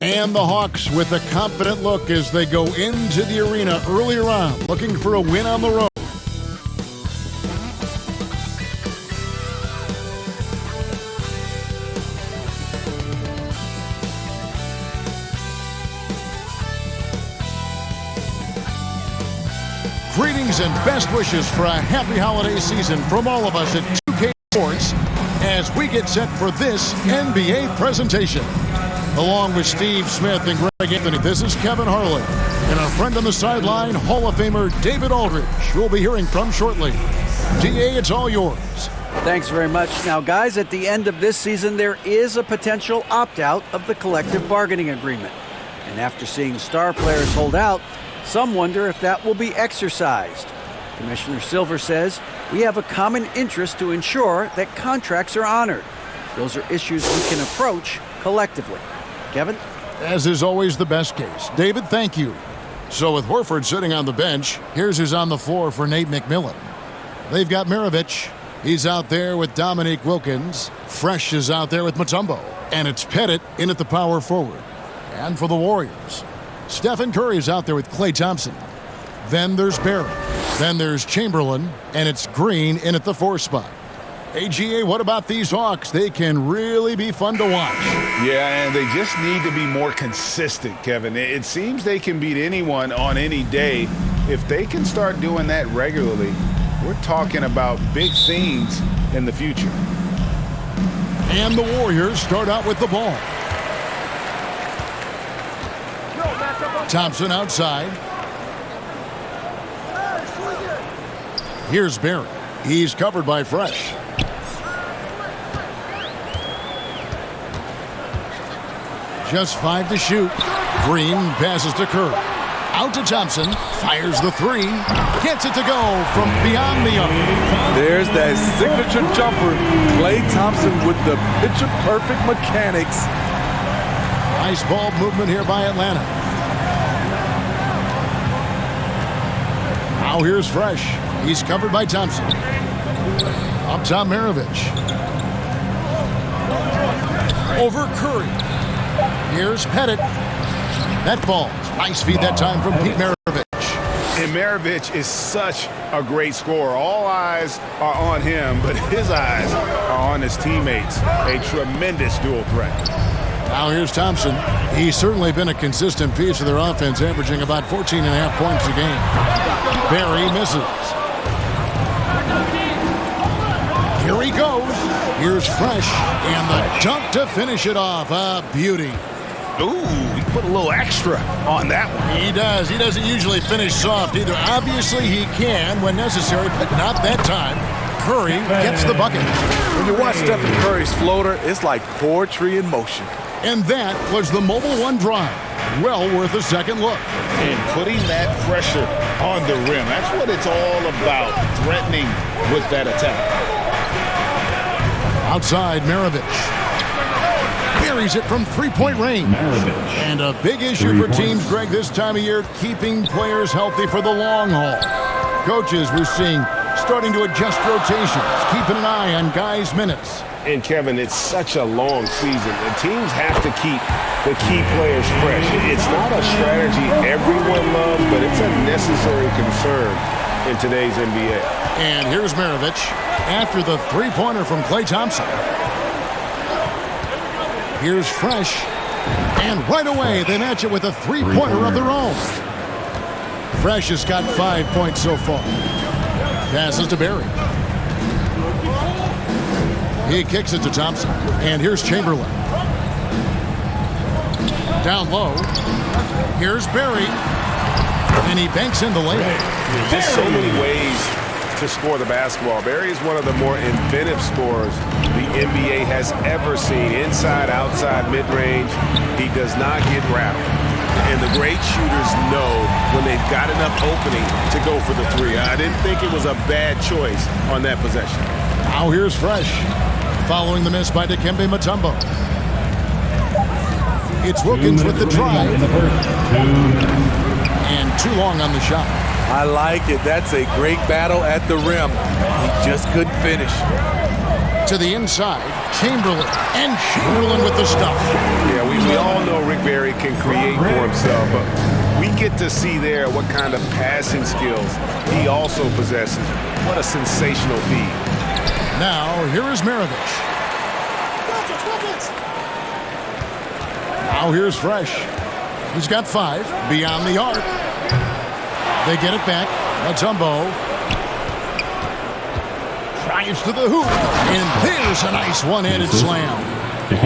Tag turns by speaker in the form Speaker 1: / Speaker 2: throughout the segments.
Speaker 1: And the Hawks with a confident look as they go into the arena earlier on, looking for a win on the road. Greetings and best wishes for a happy holiday season from all of us at 2K Sports as we get set for this NBA presentation. Along with Steve Smith and Greg Anthony, this is Kevin Harlan. And our friend on the sideline, Hall of Famer David Aldridge, who we'll be hearing from shortly. DA, it's all yours.
Speaker 2: Thanks very much. Now, guys, at the end of this season, there is a potential opt-out of the collective bargaining agreement. And after seeing star players hold out, some wonder if that will be exercised. Commissioner Silver says we have a common interest to ensure that contracts are honored. Those are issues we can approach collectively. Kevin?
Speaker 1: As is always the best case. David, thank you. So with Horford sitting on the bench, here's who's on the floor for Nate McMillan. They've got Maravich. He's out there with Dominique Wilkins. Fresh is out there with Mutombo. And it's Pettit in at the power forward. And for the Warriors, Stephen Curry's out there with Klay Thompson. Then there's Barry. Then there's Chamberlain. And it's Green in at the 4 spot. AGA, what about these Hawks? They can really be fun to watch.
Speaker 3: Yeah, and they just need to be more consistent, Kevin. It seems they can beat anyone on any day. If they can start doing that regularly, we're talking about big things in the future.
Speaker 1: And the Warriors start out with the ball. Thompson outside. Here's Barry. He's covered by Fresh. Just 5 to shoot. Green passes to Curry. Out to Thompson. Fires the 3. Gets it to go from beyond the arc.
Speaker 4: There's that signature jumper. Klay Thompson with the picture-perfect mechanics.
Speaker 1: Nice ball movement here by Atlanta. Now here's Fresh. He's covered by Thompson. Up top, Maravich. Over Curry. Here's Pettit. That falls. Nice feed that time from Pete Maravich.
Speaker 3: And Maravich is such a great scorer. All eyes are on him, but his eyes are on his teammates. A tremendous dual threat.
Speaker 1: Now here's Thompson. He's certainly been a consistent piece of their offense, averaging about 14.5 points a game. Barry misses. Here he goes. Here's Fresh. And the dunk to finish it off. A beauty.
Speaker 3: Ooh, he put a little extra on that one.
Speaker 1: He does. He doesn't usually finish soft either. Obviously, he can when necessary, but not that time. Curry gets the bucket.
Speaker 4: When you watch Stephen Curry's floater, it's like poetry in motion.
Speaker 1: And that was the Mobile One drive. Well worth a second look.
Speaker 3: And putting that pressure on the rim. That's what it's all about, threatening with that attack.
Speaker 1: Outside, Maravich. Buries it from three-point range. And a big issue for teams, Greg, this time of year, keeping players healthy for the long haul. Coaches, we're seeing, starting to adjust rotations, keeping an eye on guys' minutes.
Speaker 5: And, Kevin, it's such a long season. The teams have to keep the key players fresh. It's not a strategy everyone loves, but it's a necessary concern in today's NBA.
Speaker 1: And here's Maravich after the three-pointer from Klay Thompson. Here's Fresh. And right away, they match it with a three-pointer of their own. Fresh has got 5 points so far. Passes to Barry. He kicks it to Thompson. And here's Chamberlain. Down low. Here's Barry. And he banks in the layup.
Speaker 5: Just so many ways to score the basketball. Barry is one of the more inventive scorers the NBA has ever seen. Inside, outside, mid-range. He does not get rattled. And the great shooters know when they've got enough opening to go for the 3. I didn't think it was a bad choice on that possession.
Speaker 1: Now here's Fresh. Following the miss by Dikembe Mutombo. It's Wilkins with the drive. And too long on the shot.
Speaker 4: I like it. That's a great battle at the rim. He just couldn't finish.
Speaker 1: To the inside, Chamberlain. And Chamberlain with the stuff.
Speaker 5: Yeah, we all know Rick Barry can create for himself, but we get to see there what kind of passing skills he also possesses. What a sensational feed.
Speaker 1: Now, here is Maravich. Now here's Fresh. He's got 5 beyond the arc. They get it back. Mutombo drives to the hoop. And there's a nice one-handed slam.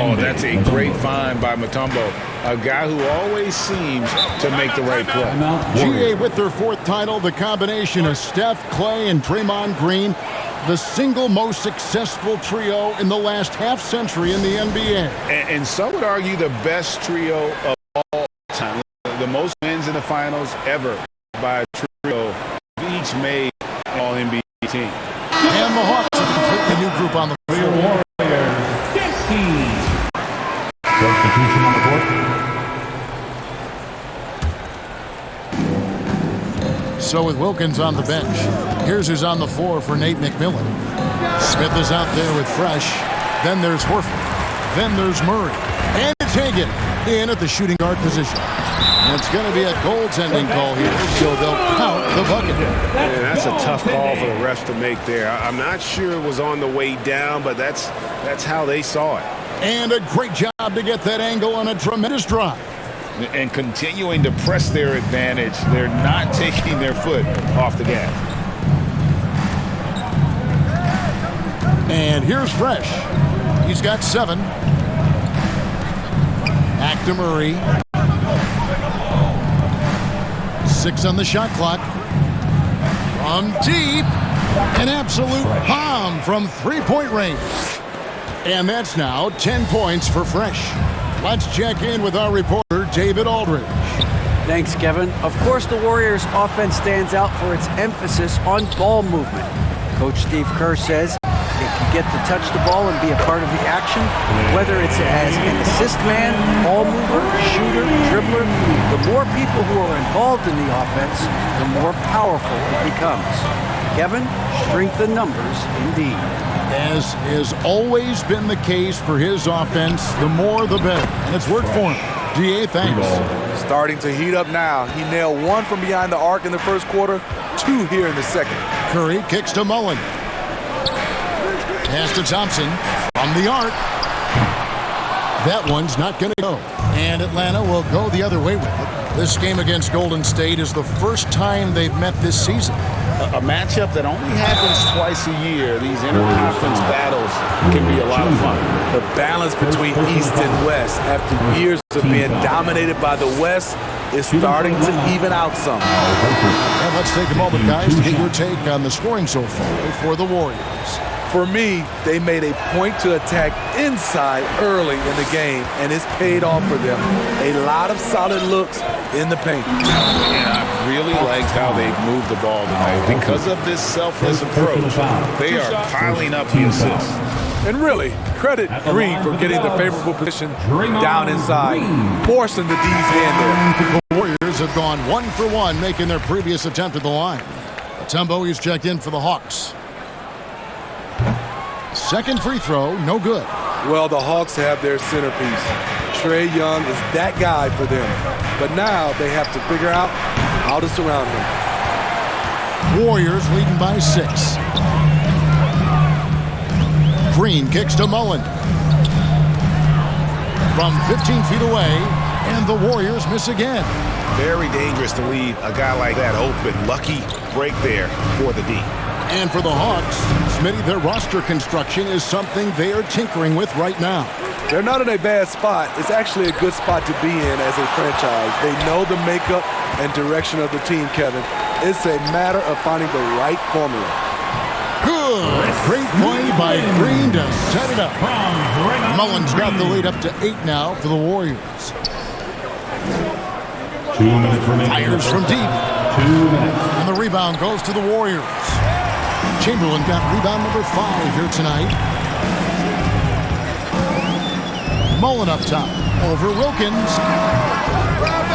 Speaker 3: Oh, that's a great find by Mutombo, a guy who always seems to make the right play.
Speaker 1: GA with their 4th title, the combination of Steph, Clay, and Draymond Green, the single most successful trio in the last half-century in the NBA.
Speaker 3: And some would argue the best trio of all time. The most wins in the finals ever by a trio, each made an All-NBA team.
Speaker 1: And the Hawks, a completely new group on the floor.
Speaker 6: Substitution on the court.
Speaker 1: So with Wilkins on the bench, here's who's on the floor for Nate McMillan. Smith is out there with Fresh. Then there's Horford. Then there's Murray. And it's Hagan in at the shooting guard position. And it's going to be a goaltending call here, so they'll count the bucket.
Speaker 5: Yeah, that's a tough call for the refs to make there. I'm not sure it was on the way down, but that's how they saw it.
Speaker 1: And a great job to get that angle on a tremendous drive.
Speaker 3: And continuing to press their advantage, they're not taking their foot off the gas.
Speaker 1: And here's Fresh. He's got 7. Back to Murray. 6 on the shot clock. From deep. An absolute bomb from 3-point range. And that's now 10 points for Fresh. Let's check in with our reporter, David Aldridge.
Speaker 2: Thanks, Kevin. Of course, the Warriors' offense stands out for its emphasis on ball movement. Coach Steve Kerr says if you get to touch the ball and be a part of the action, whether it's as an assist man, ball mover, shooter, dribbler, the more people who are involved in the offense, the more powerful it becomes. Kevin, strength in numbers indeed.
Speaker 1: As has always been the case for his offense, the more the better. And it's worked for him. GA, thanks.
Speaker 4: Starting to heat up now. He nailed 1 from behind the arc in the first quarter, 2 here in the second.
Speaker 1: Curry kicks to Mullen. Pass to Thompson from the arc. That one's not going to go. And Atlanta will go the other way with it. This game against Golden State is the first time they've met this season.
Speaker 3: A matchup that only happens twice a year. These interconference battles can be a lot of fun.
Speaker 4: The balance between East and West after years of being dominated by the West is starting to even out some.
Speaker 1: And let's take a moment, guys, to get your take on the scoring so far for the Warriors.
Speaker 4: For me, they made a point to attack inside early in the game, and it's paid off for them. A lot of solid looks in the paint.
Speaker 3: And I really liked how they moved the ball tonight. Because of this selfless approach, they are piling up the assists.
Speaker 4: And really, credit Green for getting the favorable position down inside, forcing the D's hand there.
Speaker 1: The Warriors have gone 1 for 1, making their previous attempt at the line. Mutombo is checked in for the Hawks. Second free throw, no good.
Speaker 4: Well, the Hawks have their centerpiece. Trae Young is that guy for them. But now they have to figure out how to surround him.
Speaker 1: Warriors leading by 6. Green kicks to Mullen. From 15 feet away, and the Warriors miss again.
Speaker 5: Very dangerous to leave a guy like that open. Lucky break there for the D.
Speaker 1: And for the Hawks, Smitty, their roster construction is something they are tinkering with right now.
Speaker 4: They're not in a bad spot. It's actually a good spot to be in as a franchise. They know the makeup and direction of the team, Kevin. It's a matter of finding the right formula.
Speaker 1: Good. Great play by Green to set it up. Mullen's got the lead up to 8 now for the Warriors.
Speaker 6: 2 minutes remaining.
Speaker 1: Fires from deep.
Speaker 6: 2 minutes.
Speaker 1: And the rebound goes to the Warriors. Chamberlain got rebound number 5 here tonight. Mullen up top. Over Wilkins.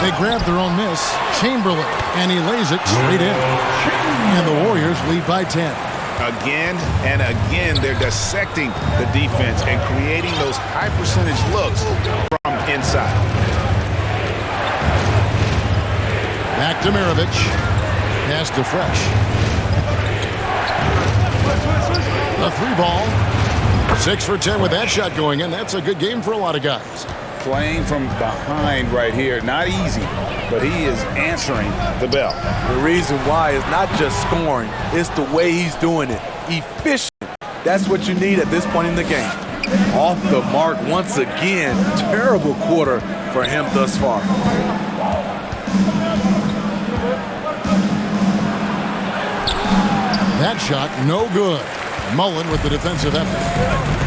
Speaker 1: They grab their own miss. Chamberlain. And he lays it straight in. And the Warriors lead by 10.
Speaker 3: Again and again, they're dissecting the defense and creating those high percentage looks from inside.
Speaker 1: Back to Mirovic. Pass to Fresh. The 3-ball. 6 for 10 with that shot going in. That's a good game for a lot of guys.
Speaker 3: Playing from behind right here, not easy, but he is answering the bell.
Speaker 4: The reason why is not just scoring, it's the way he's doing it. Efficient. That's what you need at this point in the game. Off the mark once again. Terrible quarter for him thus far.
Speaker 1: That shot, no good. Mullen with the defensive effort.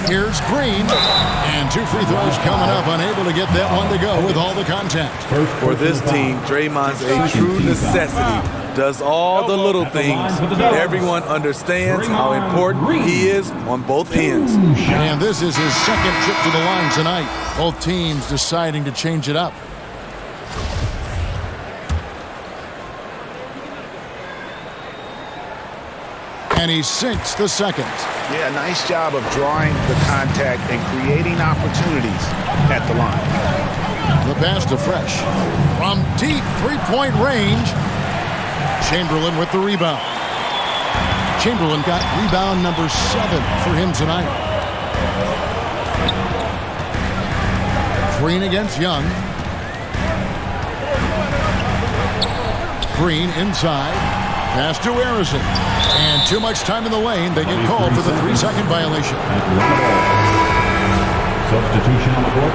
Speaker 1: Here's Green, and 2 free throws coming up, unable to get that one to go with all the contact.
Speaker 4: For this team, Draymond's a true necessity. Does all the little things. Everyone understands how important he is on both ends.
Speaker 1: And this is his second trip to the line tonight. Both teams deciding to change it up. And he sinks the second.
Speaker 3: Yeah, nice job of drawing the contact and creating opportunities at the line.
Speaker 1: The pass to Fresh. From deep three-point range. Chamberlain with the rebound. Chamberlain got rebound number 7 for him tonight. Green against Young. Green inside. Pass to Harrison. And too much time in the lane. They get called for the 3-second violation.
Speaker 6: Substitution on the court.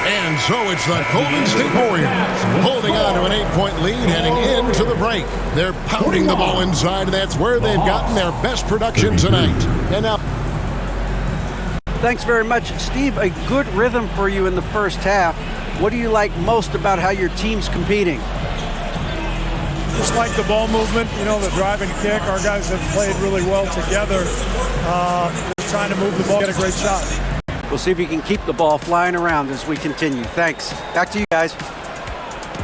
Speaker 1: And so it's the Golden State Warriors holding on to an 8-point lead heading into the break. They're pounding the ball inside, and that's where they've gotten their best production tonight. And now,
Speaker 2: Thanks very much, Steve. A good rhythm for you in the first half. What do you like most about how your team's competing?
Speaker 7: Just like the ball movement, you know, the drive and kick. Our guys have played really well together. Just trying to move the ball, get a great shot.
Speaker 2: We'll see if you can keep the ball flying around as we continue. Thanks. Back to you guys.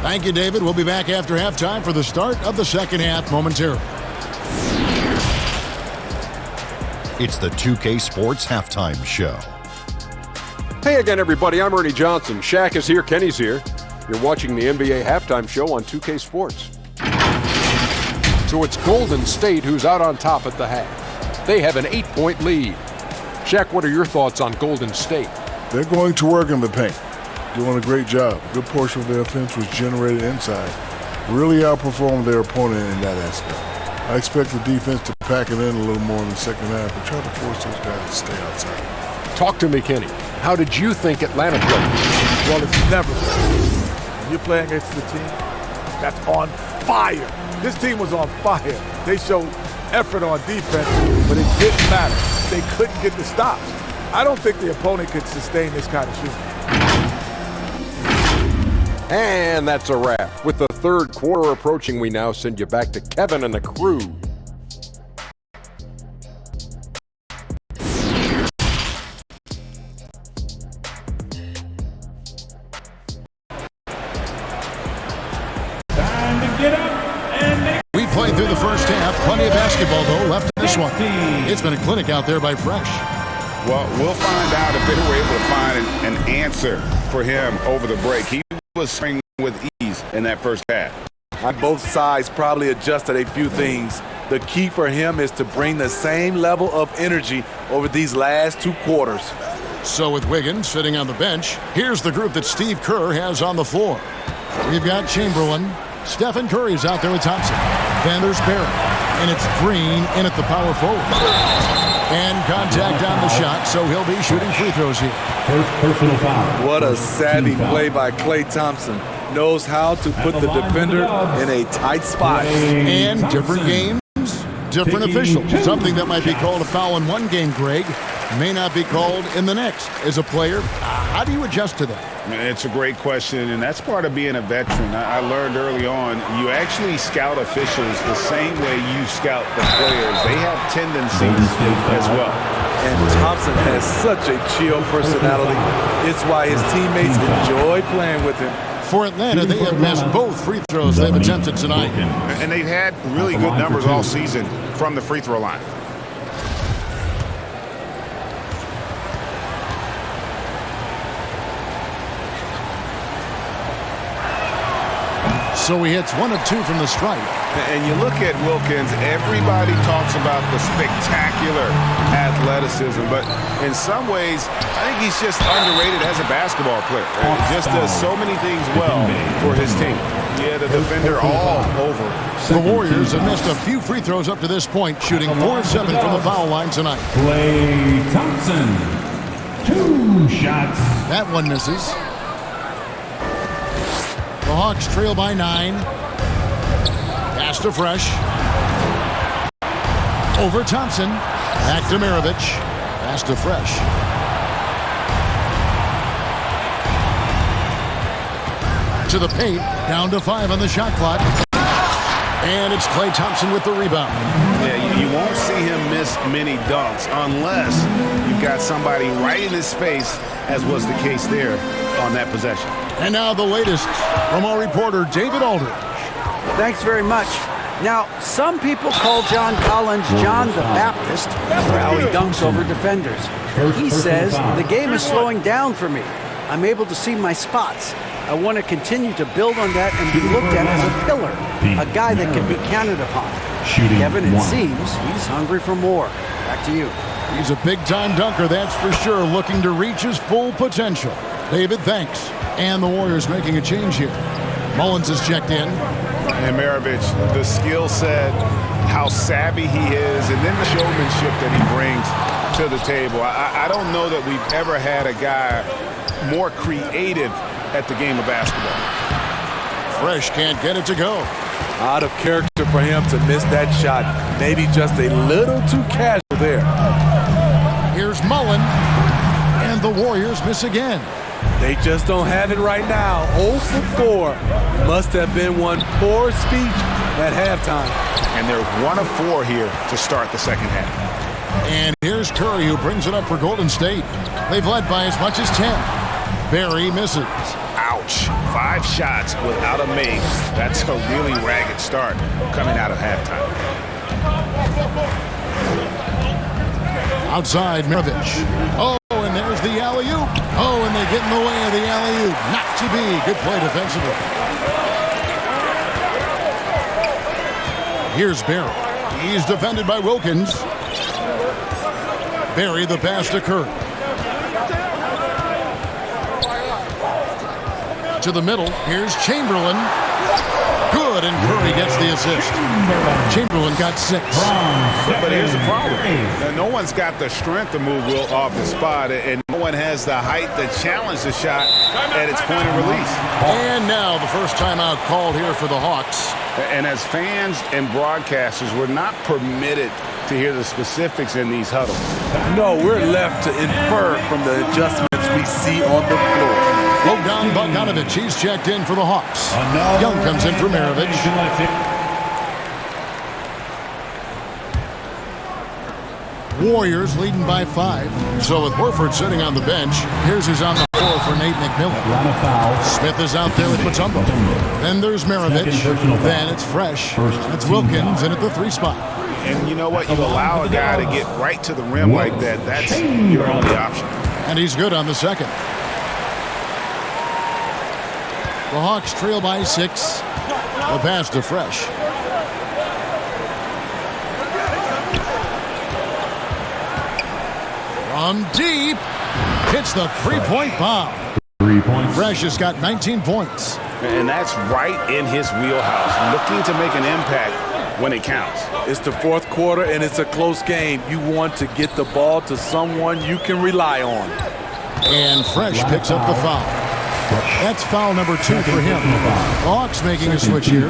Speaker 1: thank you, David. We'll be back after halftime for the start of the second half momentarily.
Speaker 8: It's the 2K Sports Halftime Show.
Speaker 9: Hey again, everybody. I'm Ernie Johnson. Shaq is here. Kenny's here. You're watching the NBA Halftime Show on 2K Sports. So it's Golden State who's out on top at the half. They have an 8-point lead. Shaq, what are your thoughts on Golden State?
Speaker 10: They're going to work in the paint. Doing a great job. Good portion of their offense was generated inside. Really outperformed their opponent in that aspect. I expect the defense to pack it in a little more in the second half and try to force those guys to stay outside.
Speaker 9: Talk to me, Kenny. How did you think Atlanta played?
Speaker 7: Well, it's never when you're playing against the team that's on fire. This team was on fire. They showed effort on defense, but it didn't matter. They couldn't get the stops. I don't think the opponent could sustain this kind of shooting.
Speaker 9: And that's a wrap. With the third quarter approaching, we now send you back to Kevin and the crew.
Speaker 1: We played through the first half. Plenty of basketball, though, left in this one. It's been a clinic out there by Fresh.
Speaker 3: Well, we'll find out if they were able to find an answer for him over the break. He was swinging with ease in that first half.
Speaker 4: On both sides probably adjusted a few things. The key for him is to bring the same level of energy over these last 2 quarters.
Speaker 1: So with Wiggins sitting on the bench, here's the group that Steve Kerr has on the floor. We've got Chamberlain. Stephen Curry's out there with Thompson. Then there's Barrett. And it's Green in at the power forward. And contact on the shot, so he'll be shooting free throws here.
Speaker 6: First personal foul.
Speaker 4: What a savvy play by Klay Thompson. Knows how to put the defender in a tight spot.
Speaker 1: And different games, different officials. Something that might be called a foul in one game, Greg, may not be called in the next. As a player, how do you adjust to that?
Speaker 3: It's a great question, and that's part of being a veteran. I learned early on, you actually scout officials the same way you scout the players. They have tendencies as well.
Speaker 4: And Thompson has such a chill personality. It's why his teammates enjoy playing with him.
Speaker 1: For Atlanta, they have missed both free throws they've attempted tonight.
Speaker 3: And they've had really good numbers all season from the free throw line.
Speaker 1: So he hits 1 of 2 from the stripe.
Speaker 3: And you look at Wilkins, everybody talks about the spectacular athleticism, but in some ways, I think he's just underrated as a basketball player. He just does so many things well for his team. Yeah, the defender all over.
Speaker 1: The Warriors have missed a few free throws up to this point, shooting 4 of 7 from the foul line tonight.
Speaker 6: Klay Thompson, 2 shots.
Speaker 1: That one misses. The Hawks trail by 9. Pass to Fresh. Over Thompson. Back to Maravich. Pass to Fresh. To the paint. Down to 5 on the shot clock. And it's Klay Thompson with the rebound.
Speaker 3: Yeah, you won't see him miss many dunks unless you've got somebody right in his face, as was the case there on that possession.
Speaker 1: And now the latest from our reporter, David Aldridge.
Speaker 2: Thanks very much. Now, some people call John Collins John the Baptist for how he dunks over defenders. He says, the game is slowing down for me. I'm able to see my spots. I want to continue to build on that and be looked at as a pillar, a guy that can be counted upon. Kevin, it seems he's hungry for more. Back to you.
Speaker 1: He's a big-time dunker, that's for sure, looking to reach his full potential. David, thanks. And the Warriors making a change here. Mullins is checked in.
Speaker 3: And Maravich, the skill set, how savvy he is, and then the showmanship that he brings to the table. I don't know that we've ever had a guy more creative at the game of basketball.
Speaker 1: Fresh can't get it to go.
Speaker 4: Out of character for him to miss that shot. Maybe just a little too casual there.
Speaker 1: Here's Mullen. And the Warriors miss again.
Speaker 4: They just don't have it right now. 0 for 4. Must have been one poor speech at halftime.
Speaker 3: And they're 1 of 4 here to start the second half.
Speaker 1: And here's Curry, who brings it up for Golden State. They've led by as much as 10. Barry misses.
Speaker 3: Ouch. 5 shots without a make. That's a really ragged start coming out of halftime.
Speaker 1: Outside, Maravich. Oh, and there's the alley-oop. Oh, and they get in the way of the alley-oop. Not to be. Good play defensively. Here's Barry. He's defended by Wilkins. Barry, the pass to Curry. To the middle. Here's Chamberlain. Good, and Curry gets the assist. Chamberlain got 6.
Speaker 3: But here's the problem. No one's got the strength to move Will off the spot, and no one has the height to challenge the shot at its point of release.
Speaker 1: And now the first timeout called here for the Hawks.
Speaker 3: And as fans and broadcasters, we're not permitted to hear the specifics in these huddles.
Speaker 4: No, we're left to infer from the adjustments we see on the floor.
Speaker 1: Bogdan Bogdanovic, he's checked in for the Hawks. Young comes in for Maravich. Warriors leading by 5. So with Horford sitting on the bench, here's who's on the floor for Nate McMillan. Smith is out there with Mutombo. Then there's Maravich. Then it's Fresh. It's Wilkins in at the 3 spot.
Speaker 3: And you know what? You allow a guy to get right to the rim like that. That's your only option.
Speaker 1: And he's good on the second. The Hawks trail by 6. The pass to Fresh. From deep. Hits the 3-point bomb.
Speaker 6: 3 points.
Speaker 1: Fresh has got 19 points.
Speaker 3: And that's right in his wheelhouse. Looking to make an impact when it counts.
Speaker 4: It's the 4th quarter, and it's a close game. You want to get the ball to someone you can rely on.
Speaker 1: And Fresh picks up the foul. That's foul number 2 for him. The Hawks making a switch here.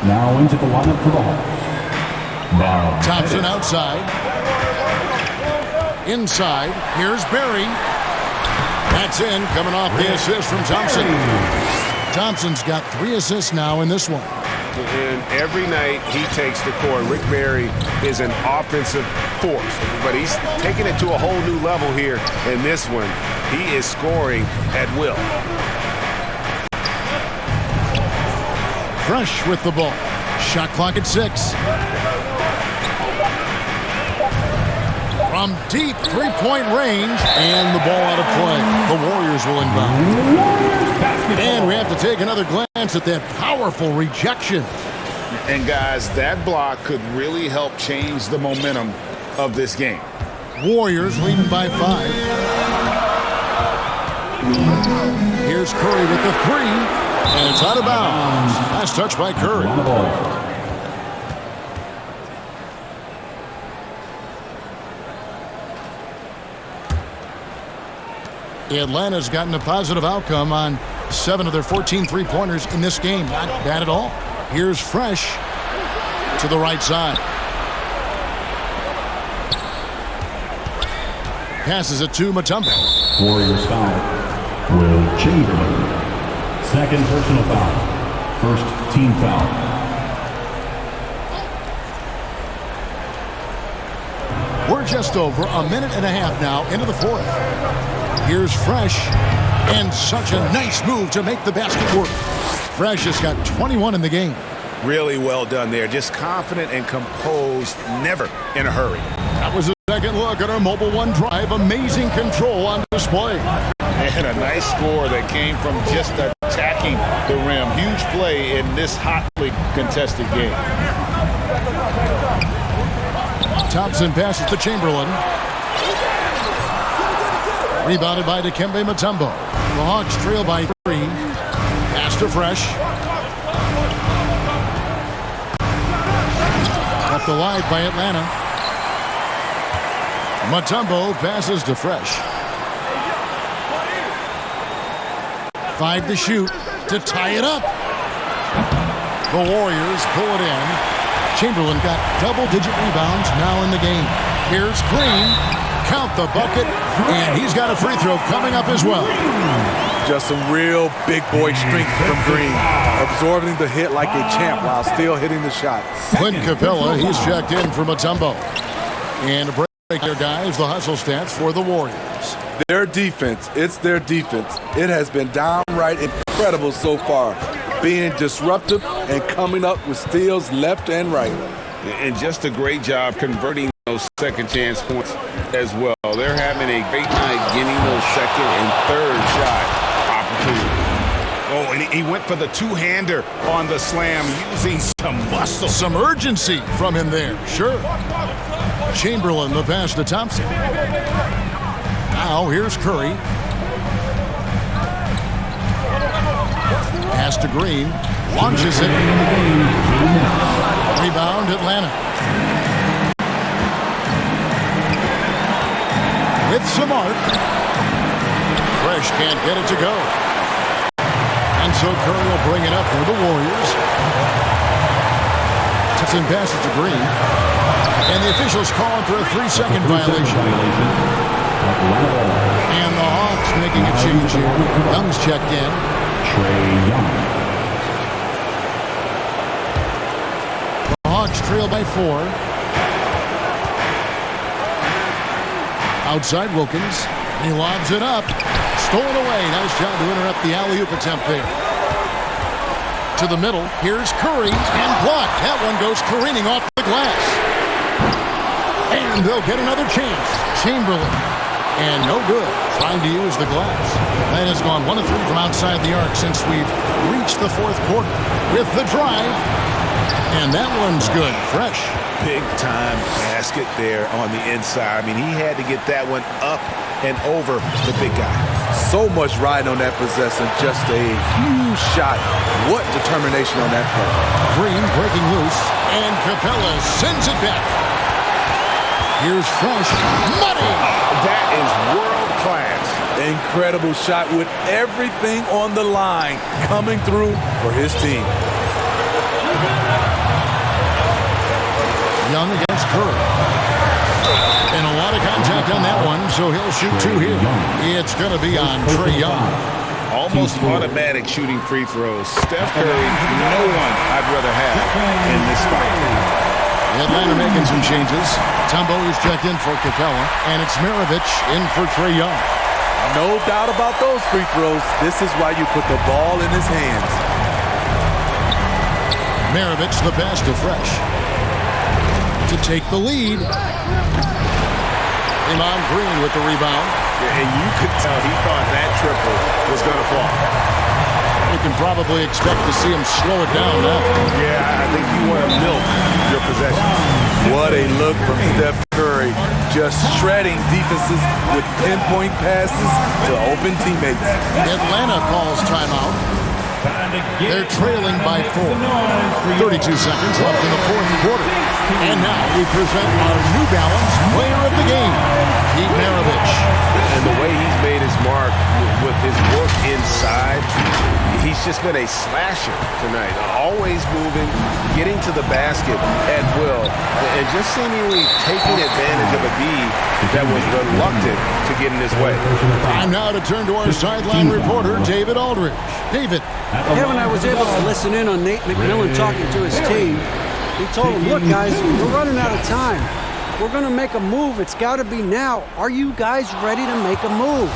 Speaker 6: Now into the lineup for the Hawks.
Speaker 1: Thompson outside. Inside. Here's Barry. That's in, coming off the assist from Thompson. Thompson's got 3 assists now in this one.
Speaker 3: And every night he takes the court, Rick Barry is an offensive force, but he's taking it to a whole new level here in this one. He is scoring at will.
Speaker 1: Fresh with the ball. Shot clock at 6. From deep three-point range, and the ball out of play. The Warriors will inbound. And we have to take another glance at that powerful rejection.
Speaker 3: And guys, that block could really help change the momentum of this game.
Speaker 1: Warriors leading by 5. Here's Curry with the 3, and it's out of bounds. Last touch by Curry. Atlanta's gotten a positive outcome on 7 of their 14 three-pointers in this game. Not bad at all. Here's Fresh to the right side. Passes it to Mutombo.
Speaker 6: Warriors foul. Will Chamberlain. Second personal foul. First team foul.
Speaker 1: We're just over a minute and a half now into the fourth. Here's Fresh, and such a nice move to make the basket work. Fresh has got 21 in the game.
Speaker 3: Really well done there. Just confident and composed, never in a hurry.
Speaker 1: That was a second look at our Mobile One drive. Amazing control on display.
Speaker 3: And a nice score that came from just attacking the rim. Huge play in this hotly contested game.
Speaker 1: Thompson passes to Chamberlain. Rebounded by Dikembe Mutombo. The Hawks trail by 3. Pass to Fresh. Kept alive by Atlanta. Mutombo passes to Fresh. 5 to shoot to tie it up. The Warriors pull it in. Chamberlain got double-digit rebounds now in the game. Here's Green. Count the bucket, and he's got a free throw coming up as well.
Speaker 4: Just some real big boy strength from Green. Absorbing the hit like a champ while still hitting the shot.
Speaker 1: Clint Capella, he's checked in for Mutombo. And a break there, guys, the hustle stats for the Warriors.
Speaker 4: Their defense, it's their defense. It has been downright incredible so far. Being disruptive and coming up with steals left and right.
Speaker 3: And just a great job converting those second chance points as well. They're having a great night getting those second and third shot opportunities. Oh, and he went for the two-hander on the slam using some muscle.
Speaker 1: Some urgency from him there, sure. Chamberlain, the pass to Thompson. Now here's Curry. Pass to Green. Launches it. Rebound, Atlanta. With some arc. Fresh can't get it to go. And so Curry will bring it up for the Warriors. Thompson passes to Green. And the officials calling for a 3-second violation. And the Hawks making a change here. Young's checked in.
Speaker 6: Trae Young.
Speaker 1: The Hawks trail by 4. Outside Wilkins. He lobs it up. Stolen away. Nice job to interrupt the alley-oop attempt there. To the middle. Here's Curry. And blocked. That one goes careening off the glass. And they'll get another chance. Chamberlain. And no good. Trying to use the glass. That has gone 1 of 3 from outside the arc since we've reached the fourth quarter. With the drive. And that one's good. Fresh.
Speaker 3: Big-time basket there on the inside. I mean, he had to get that one up and over the big guy.
Speaker 4: So much riding on that possession. Just a huge shot. What determination on that play.
Speaker 1: Green breaking loose. And Capella sends it back. Here's Fresh. Money!
Speaker 3: That is world-class.
Speaker 4: Incredible shot with everything on the line coming through for his team.
Speaker 1: Young against Curry. And a lot of contact on that one, so he'll shoot 2 here. It's going to be on Trae Young.
Speaker 3: Almost automatic shooting free throws. Steph Curry, no one I'd rather have in this fight.
Speaker 1: Atlanta making some changes. Tumbo is checked in for Capella, and it's Maravich in for Trae Young.
Speaker 4: No doubt about those free throws. This is why you put the ball in his hands.
Speaker 1: Maravich the pass to Fresh. To take the lead. Iman Green with the rebound.
Speaker 5: And you could tell he thought that triple was going to fall.
Speaker 1: You can probably expect to see him slow it down now.
Speaker 5: Yeah, I think you want to milk your possession.
Speaker 4: What a look from Steph Curry. Just shredding defenses with pinpoint passes to open teammates.
Speaker 1: Atlanta calls timeout. They're trailing by 4. 32 seconds left in the fourth quarter. And now we present our New Balance player of the game, Pete Maravich.
Speaker 5: And the way he's made his mark with his work inside, he's just been a slasher tonight. Always moving, getting to the basket at will, and just seemingly taking advantage of a D that was reluctant to get in his way.
Speaker 1: Time now to turn to our sideline reporter, David Aldridge. David.
Speaker 2: Kevin, I was able to listen in on Nate McMillan talking to his team. He told them, look, guys, we're running out of time. If we're going to make a move, it's got to be now. Are you guys ready to make a move?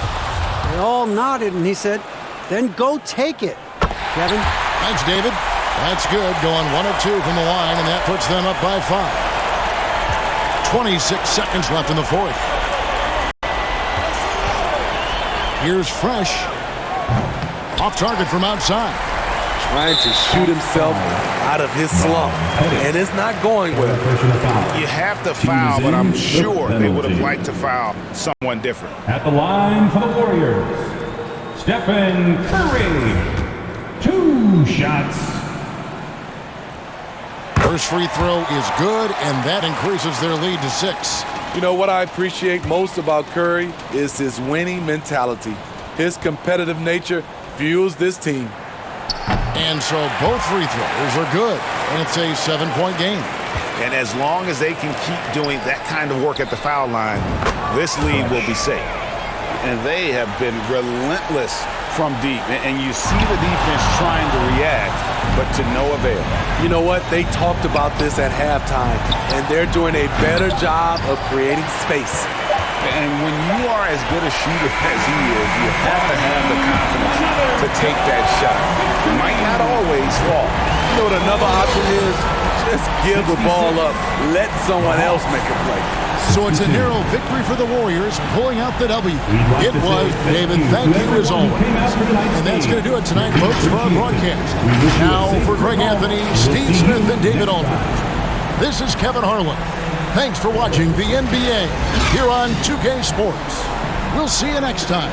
Speaker 2: They all nodded, and he said, then go take it. Kevin?
Speaker 1: Thanks, David. That's good. Going 1 of 2 from the line, and that puts them up by 5. 26 seconds left in the fourth. Here's Fresh. Off target from outside.
Speaker 4: Trying to shoot himself out of his slump, and it's not going well.
Speaker 3: You have to foul, but I'm sure they would have liked to foul someone different.
Speaker 6: At the line for the Warriors, Stephen Curry. 2 shots.
Speaker 1: First free throw is good, and that increases their lead to 6.
Speaker 4: You know what I appreciate most about Curry is his winning mentality. His competitive nature fuels this team.
Speaker 1: And so both free throws are good, and it's a 7-point game.
Speaker 3: And as long as they can keep doing that kind of work at the foul line, this lead will be safe. And they have been relentless from deep. And you see the defense trying to react, but to no avail.
Speaker 4: You know what? They talked about this at halftime, and they're doing a better job of creating space.
Speaker 3: And when you are as good a shooter as he is, you have to have the confidence to take that shot. It might not always fall.
Speaker 4: You know what another option is? Just give the ball up. Let someone else make a play.
Speaker 1: So it's a narrow victory for the Warriors, pulling out the W. It was, David, thank you as always. And that's going to do it tonight, folks, for our broadcast. Now for Greg Anthony, Steve Smith, and David Aldridge. This is Kevin Harlan. Thanks for watching the NBA here on 2K Sports. We'll see you next time.